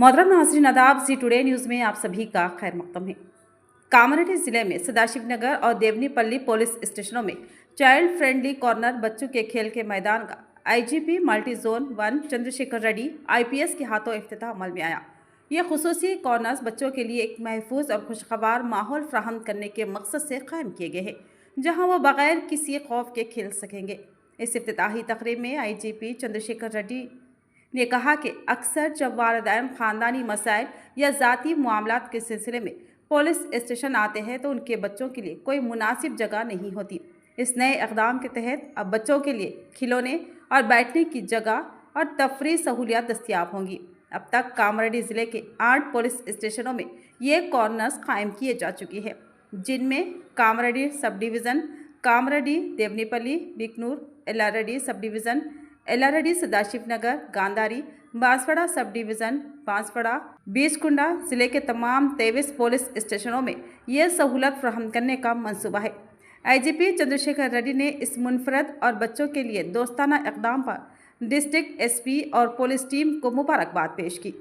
मोहतरम नाज़रीन आदाब, ज़ी टुडे न्यूज़ में आप सभी का खैर मक़दम है। कामारेड्डी ज़िले में सदाशिव नगर और देवनीपल्ली पुलिस स्टेशनों में चाइल्ड फ्रेंडली कॉर्नर बच्चों के खेल के मैदान का IGP multi zone 1 Chandrashekhar Reddy IPS के हाथों इफ्तिताह अमल में आया। यह खुसूसी कॉर्नर्स बच्चों के लिए एक महफूज और खुशगवार माहौल फ्राहम करने के मकसद से कायम किए गए हैं, जहाँ वो बगैर किसी खौफ के खेल सकेंगे। इस इफ्तिताही तकरीब में आईजीपी चंद्रशेखर रेड्डी ने कहा कि अक्सर जब वालिदैन ख़ानदानी मसाइल या ज़ाती मामलात के सिलसिले में पुलिस स्टेशन आते हैं तो उनके बच्चों के लिए कोई मुनासिब जगह नहीं होती। इस नए इक़दाम के तहत अब बच्चों के लिए खिलौने और बैठने की जगह और तफरी सहूलियात दस्तियाब होंगी। अब तक कामारेड्डी ज़िले के 8 पुलिस स्टेशनों में ये कॉर्नर्स कायम किए जा चुके हैं, जिनमें Kamareddy sub division, Kamareddy, देवनीपल्ली, Biknoor, Yellareddy sub division, Yellareddy, Sadashiv Nagar, Gandhari, Banswada sub division, Banswara, बीचकुंडा ज़िले के तमाम 23 पुलिस स्टेशनों में यह सहूलत फराहम करने का मंसूबा है। आईजीपी चंद्रशेखर रेड्डी ने इस मुनफरद और बच्चों के लिए दोस्ताना इक़दाम पर डिस्ट्रिक्ट एसपी और पुलिस टीम को मुबारकबाद पेश की।